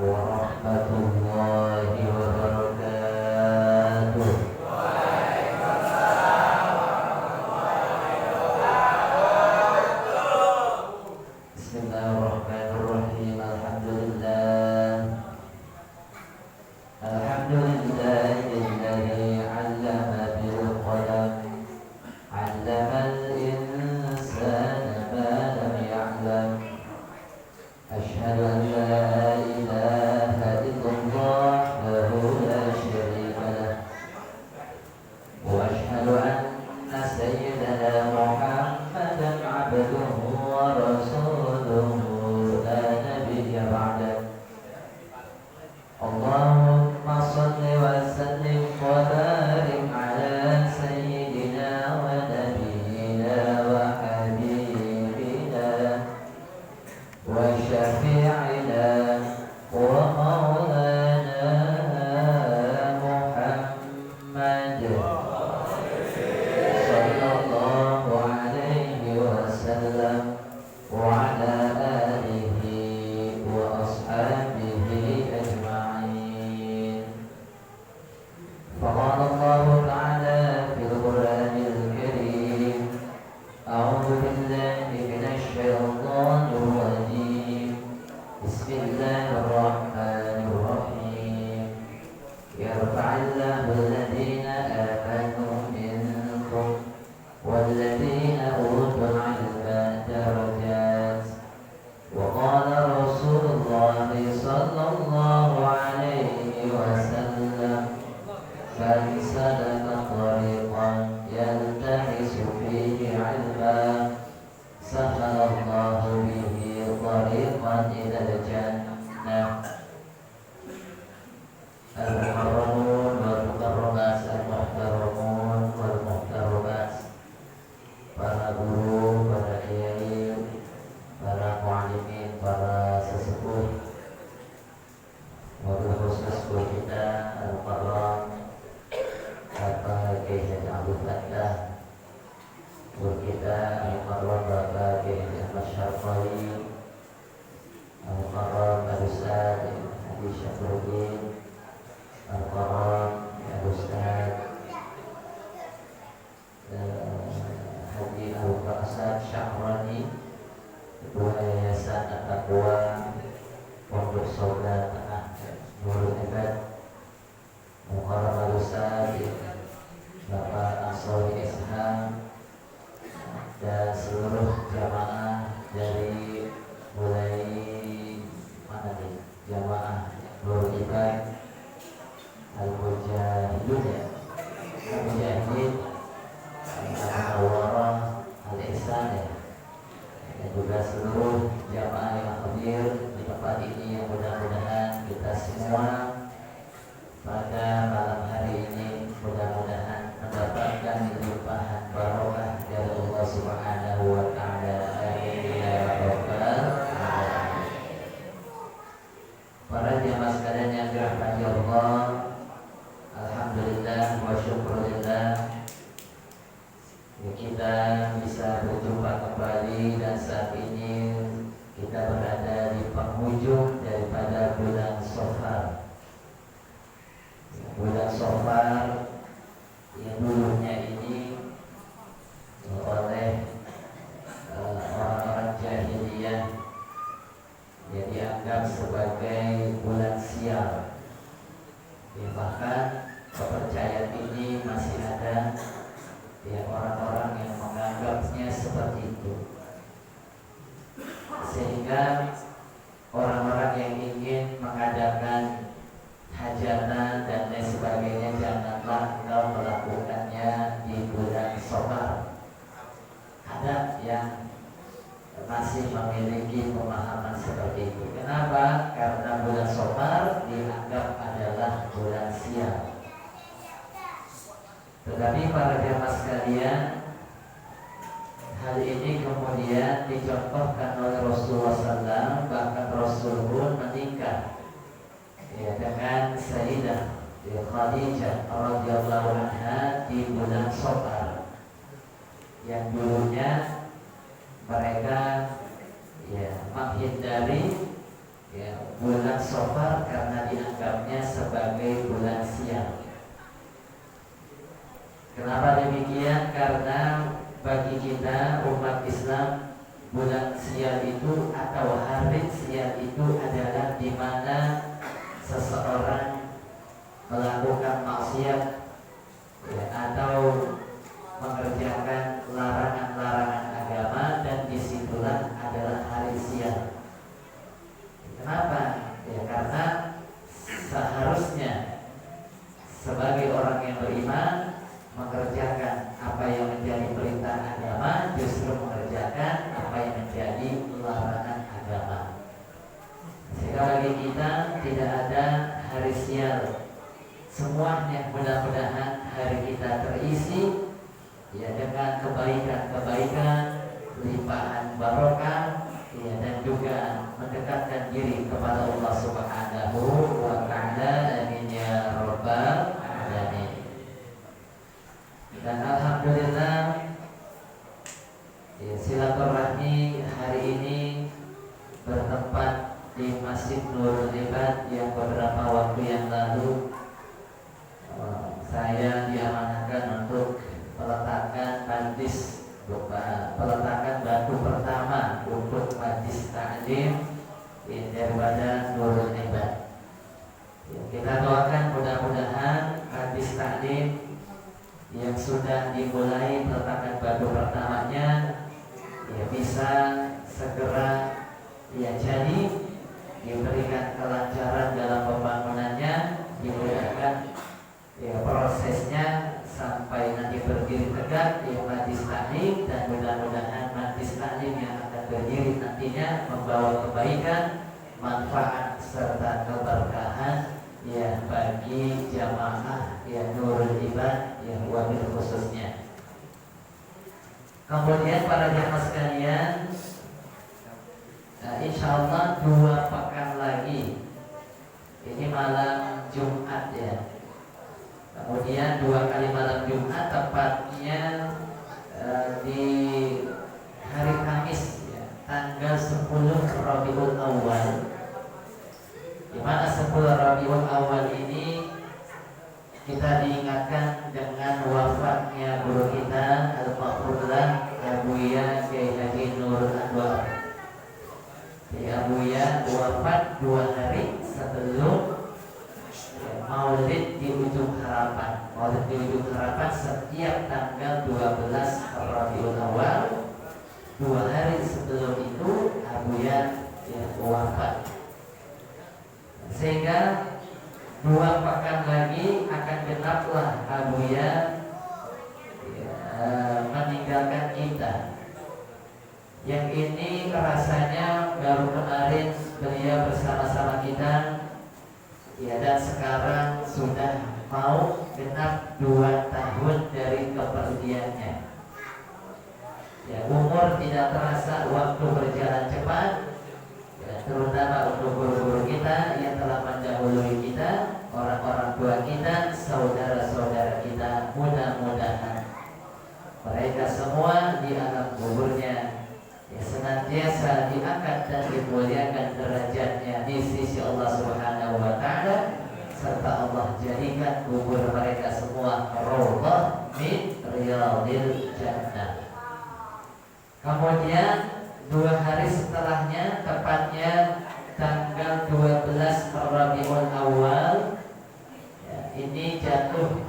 warahmatullahi wabarakatuh. Bismillahirrahmanirrahim. Alhamdulillahilladzi 'allama bil qalam, 'allamal insana ma lam ya'lam. Asyhadu an la ilaha illallah wahdahu la syarika lah, wa asyhadu anna sayyidana Muhammadan 'abduhu wa rasuluhu la nabiyya ba'dah. Allahumma shalli wa sallim wa barik ala sayyidina wa nabiyyina wa habibina wa syafi'ina wa maulana Muhammad sallallahu alaihi wasallam wa ala alihi wa ashabihi ajma'in. Faqala Allah ta'ala fil Qur'anil Karim, a'udzu billahi minasy syaithanir rajim. Bismillahirrahmanirrahim. Yarfa'illahu alladhina amanu minkum walladhina utul 'ilma darajat. Wa qala Rasulullah sallallahu alaihi wasallam, man salaka tariqan yaltamisu fihi 'ilman sahalallahu bihi tariqan ilal jannah. Al-mukarramun wal-mukarramat, al-muhtaramun wal-muhtaramat, para guru, para kiai, para muallimin, para sesepuh, wabil khusus guru kita Al-Mukarram Bapak Kiai Haji Abdul Fattah, guru kita Al-Mukarram Bapak Kiai Haji Ahmad Syarqawi, Al-Mukarram Al-Ustaz Haji Syafruddin, Al-Mukarram Al-Ustaz Haji Al-Qasad Syahrani, Ketua Yayasan At-Taqwa Pondok Sauda Tengah Nurul Ibad, Mukarram Al-Ustaz Bapak Ansori Isham, dan seluruh jamaah dari mulai mana nih, jamaah Nurul Ibad, Al-Mujahidun ya, Al-Mujahid, Al-Munawarah, Al-Ihsan ya, dan juga seluruh jamaah yang hadir di tempat ini, yang mudah-mudahan kita semua pada malam hari ini mudah-mudahan mendapatkan limpahan barokah dari Allah Subhanahu wa ta'ala. Amin ya rabbal alamin. Para jamaah sekalian yang dirahmati Allah, alhamdulillah wa syukurillah, kita bisa berjumpa kembali, dan saat ini kita berada di penghujung daripada bulan Shafar. Bulan Shafar yang dulunya ini oleh orang-orang jahiliyah yang dianggap sebagai bulan sial. Bahkan kepercayaan ini masih ada ya, orang-orang yang menganggapnya seperti itu, sehingga orang-orang yang ingin mengadakan hajatan dan lain sebagainya, janganlah engkau melakukannya di bulan Shafar. Ada yang masih memiliki pemahaman seperti itu. Kenapa? Karena bulan Shafar dianggap adalah bulan sial. Tetapi para jamaah sekalian, hal ini kemudian dicontohkan oleh Rasulullah SAW. Bahkan Rasul pun menikah ya, dengan Sayyidah Khadijah radhiyallahu anha di bulan Shafar, yang dulunya mereka ya menghindari ya, bulan Safar karena dianggapnya sebagai bulan sial. Kenapa demikian? Karena bagi kita umat Islam, bulan sial itu atau hari sial itu adalah di mana seseorang melakukan maksiat, ya, atau mengerjakan larangan-larangan agama, dan disitulah adalah hari sial. Kenapa? Ya karena seharusnya sebagai orang yang beriman mengerjakan apa yang menjadi perintah agama, justru mengerjakan apa yang menjadi larangan agama. Sehingga bagi kita tidak ada hari sial. Semuanya mudah-mudahan hari kita terisi ya dengan kebaikan-kebaikan, limpahan barokah, ya, dan juga mendekatkan diri kepada Allah Subhanahu wa Ta'ala. Amin ya rabbal alamin. Dan alhamdulillah, ya, silaturahmi hari ini bertempat di Masjid Nurul Ibad yang beberapa waktu yang lalu saya diamanahkan untuk peletakan batu pertama untuk majlis taklim daripada Nurul Ibad. Ya, kita doakan mudah-mudahan majlis taklim yang sudah dimulai peletakan batu pertamanya ya bisa segera ya jadi, diberikan kelancaran dalam pembangunannya, dimudahkan ya prosesnya sampai nanti berdiri tegak ya majlis taklim, dan mudah-mudahan majlis taklim yang akan berdiri nantinya membawa kebaikan, manfaat serta keberkahan ya bagi jamaah ya Nurul Ibad ya wabil khususnya. Kemudian para jamaah sekalian, insya Allah 2 pekan lagi, ini malam Jumat ya. Kemudian 2 kali malam Jumat, tepatnya di hari Kamis ya, tanggal 10 Rabiul Awal. Di mana 10 Rabiul Awal ini kita diingatkan dengan wafatnya guru kita Al-Maqrullah Abuya Kiai Haji Nurul Anwar. Abuya wafat 2 hari sebelum Maulid di Ujung Harapan. Maulid di Ujung Harapan setiap tanggal 12 Rabiul Awal. 2 hari sebelum itu Abuya ya, wafat. Sehingga 2 pekan lagi akan genaplah Abuya ya, meninggalkan kita. Yang ini rasanya baru kemarin beliau bersama-sama kita ya, dan sekarang sudah mau genap 2 tahun dari kepergiannya. Ya, umur tidak terasa, waktu berjalan cepat ya, terutama untuk guru-guru kita yang telah mendahului kita, orang-orang tua kita, saudara-saudara kita. Mudah-mudahan mereka semua di alam kuburnya ya, senantiasa diangkat dan dimuliakan derajatnya di sisi Allah Subhanahu wa Ta'ala, serta Allah jadikan kubur mereka semua raudhah min riyadil jannah. Kemudian 2 hari setelahnya, tepatnya tanggal 12 Rabiul Awal ya, ini jatuh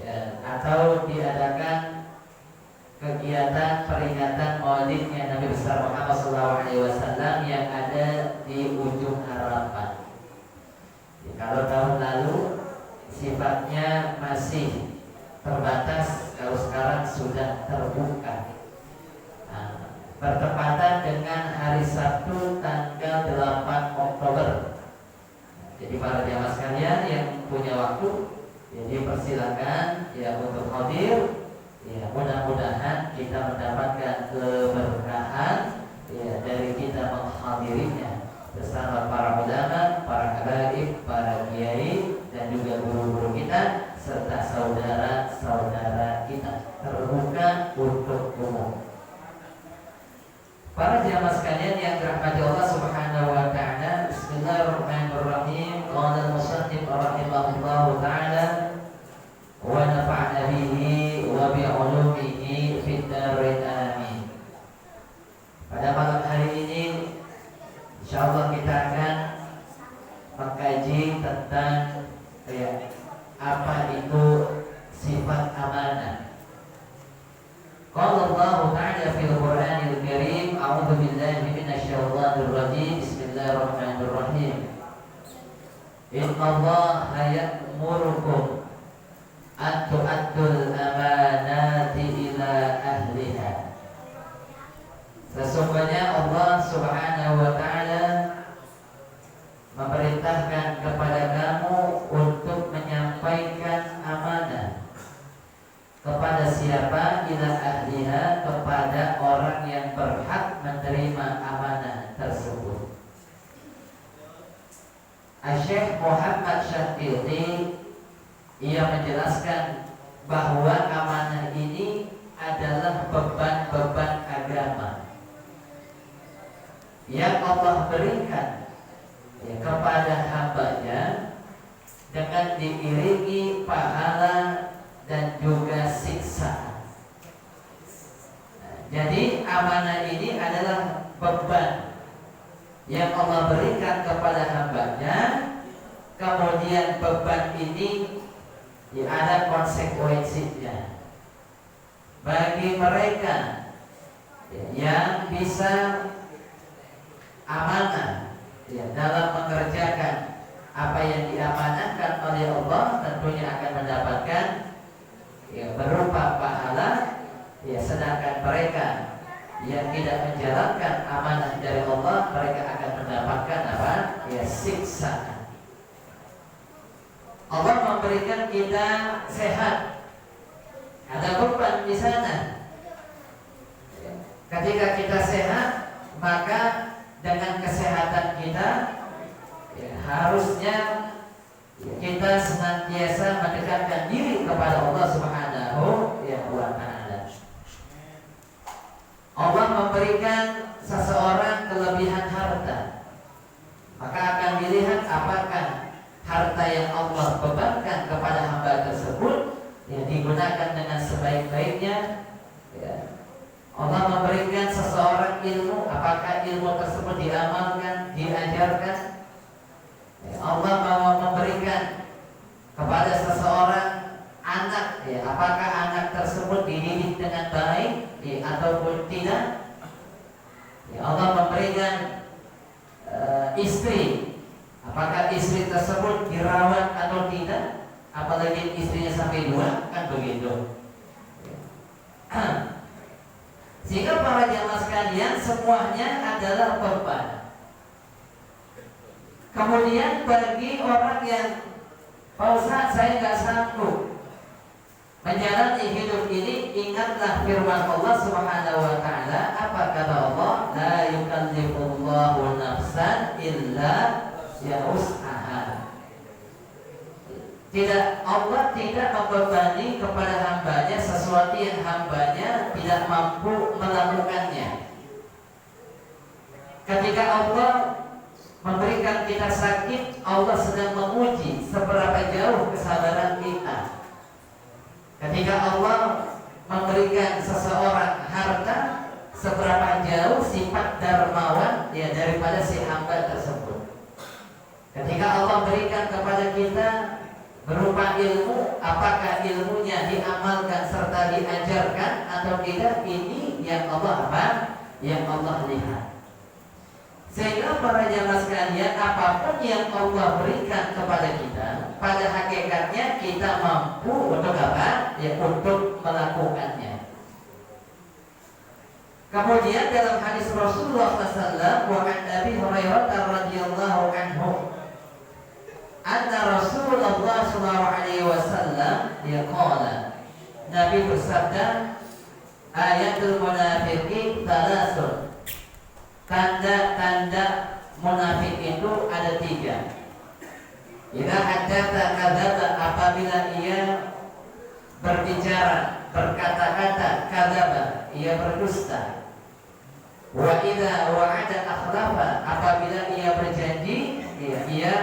ya, atau diadakan kegiatan peringatan Maulidnya Nabi besar Muhammad SAW yang ada di Ujung Harapan. Ya, kalau tahun lalu sifatnya masih terbatas, kalau sekarang sudah terbuka. Bertepatan dengan hari Sabtu tanggal 8 Oktober. Jadi para jamaah sekalian yang punya waktu, jadi persilakan ya untuk hadir. Ya, mudah-mudahan kita mendapatkan keberkahan ya dari kita menghadirinya bersama para ulama, para habaib, para kiai, dan juga guru-guru kita serta saudara-saudara kita. Terbuka untuk umum. Para jamaah sekalian yang dirahmati Allah Subhanahu wa Ta'ala, Bismillahirrahmanirrahim. Qala al-musannif rahimahullahu ta'ala wa nafa'na bihi wa bi 'ulumihi fid dharain amin. Pada malam hari ini insyaallah kita akan mengkaji tentang apa itu sifat amanah. Qala Allah Ta'ala fil Qur'anil Karim, a'udzu billahi minasyaitonir rajim. Bismillahirrahmanirrahim. Innallaha ya'murukum an tu'addul amanati ila ahliha. Sesungguhnya Allah Subhanahu wa ta'ala memerintahkan kepada kamu untuk menyampaikan amanah. Kepada siapa? Ila ahliha, kepada orang yang berhak menerima amanah tersebut. Syekh Muhammad Syaqiti ia menjelaskan bahwa amanah ini adalah beban-beban agama yang Allah berikan kepada hambanya dengan diiringi pahala dan juga siksa. Jadi amanah ini adalah beban yang Allah berikan kepada hambanya. Kemudian beban ini ada konsekuensinya bagi mereka yang bisa amanah dalam mengerjakan apa yang diamanahkan oleh Allah, tentunya akan mendapatkan berupa pahala. Sedangkan mereka yang tidak menjalankan amanah dari Allah, mereka akan mendapatkan apa? Siksa. Allah memberikan kita sehat, ada beban di sana. Ketika kita sehat, maka dengan kesehatan kita harusnya kita senantiasa mendekatkan diri kepada Allah Subhanahu wa ta'ala. Allah memberikan seseorang kelebihan harta, maka akan dilihat apakah harta yang Allah bebankan kepada hamba tersebut digunakan dengan sebaik-baiknya. Allah memberikan seseorang ilmu, apakah ilmu tersebut diamalkan, diajarkan. Allah mau memberikan kepada seseorang anak, apakah anak tersebut dididik dengan baik ataupun tidak. Allah memberikan istri, apakah istri tersebut dirawat atau tidak, apalagi istrinya sampai 2, kan begitu. Sehingga para jamaah sekalian, semuanya adalah beban. Kemudian bagi orang yang Pak Ustaz, saya nggak sanggup menjalani hidup ini, ingatlah firman Allah Subhanahu wa ta'ala. Apa kata Allah? La yukallifullahu nafsan illa wus'aha. Allah tidak membebani kepada hambanya sesuatu yang hambanya tidak mampu melakukannya. Ketika Allah memberikan kita sakit, Allah sedang menguji seberapa jauh kesabaran kita. Ketika Allah memberikan seseorang harta, seberapa jauh sifat dermawan daripada si hamba tersebut. Ketika Allah berikan kepada kita berupa ilmu, apakah ilmunya diamalkan serta diajarkan atau tidak, ini yang Allah yang Allah lihat. Sehingga para jamaah sekalian, apapun yang Allah berikan kepada kita, pada hakikatnya kita mampu untuk apa? Untuk melakukannya. Kemudian dalam hadis Rasulullah SAW, wa an Abi Hurairah radhiyallahu anhu, anna Rasulullah sallallahu alaihi wasallam qala, Nabi bersabda, ayatul munafiqin thalathun. Tanda-tanda munafik itu ada 3. Idza haddatsa kadzaba, apabila ia berbicara, berkata-kata, kadzaba, ia berdusta. Wa idza wa'ada akhlafa, apabila ia berjanji, dia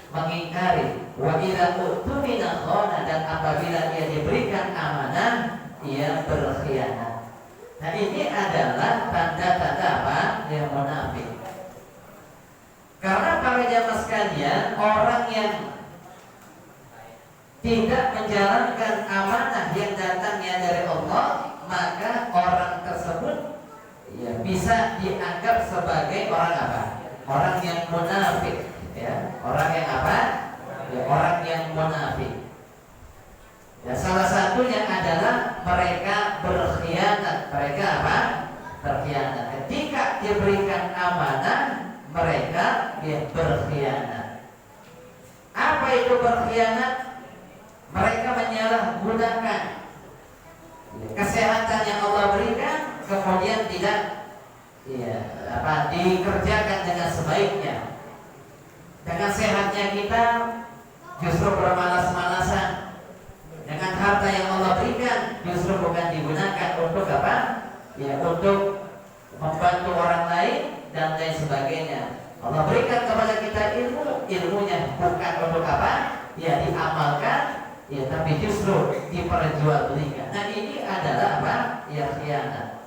mengingkari. Wa idza utumina khana, dan apabila dia diberikan amanah ia berkhianat. Nah, ini adalah tanda-tanda apa? Yang munafik. Karena para jamaah sekalian, orang yang tidak menjalankan amanah yang datangnya dari Allah, maka orang tersebut ya bisa dianggap sebagai orang apa? Orang yang munafik, ya. Orang yang apa? Ya, orang yang munafik. Ya, salah satunya adalah mereka berkhianat. Mereka apa? Berkhianat. Ketika diberikan amanah, mereka berkhianat. Apa itu berkhianat? Mereka menyalahgunakan kesehatan yang Allah berikan, kemudian tidak dikerjakan dengan sebaiknya. Dengan sehatnya kita justru bermalas-malasan. Dengan harta yang Allah berikan justru bukan digunakan untuk apa? Ya, untuk membantu orang lain dan lain sebagainya. Allah berikan kepada kita ilmu, ilmunya bukan untuk apa? Ya, diamalkan, ya, tapi justru diperjualbelikan. Nah, ini adalah apa? Ya, khianat.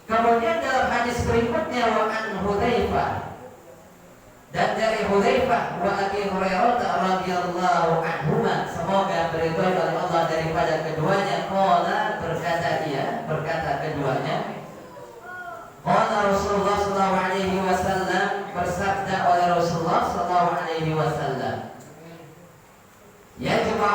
Kemudian dalam hadis berikutnya, wa an Hudzaifah, dan dari Hudzaifah wa Abi Hurairah radhiyallahu anhuma, semoga beridhoi oleh Allah daripada keduanya, qala, berkata keduanya, qala Rasulullah sallallahu alaihi wasallam, bersabda oleh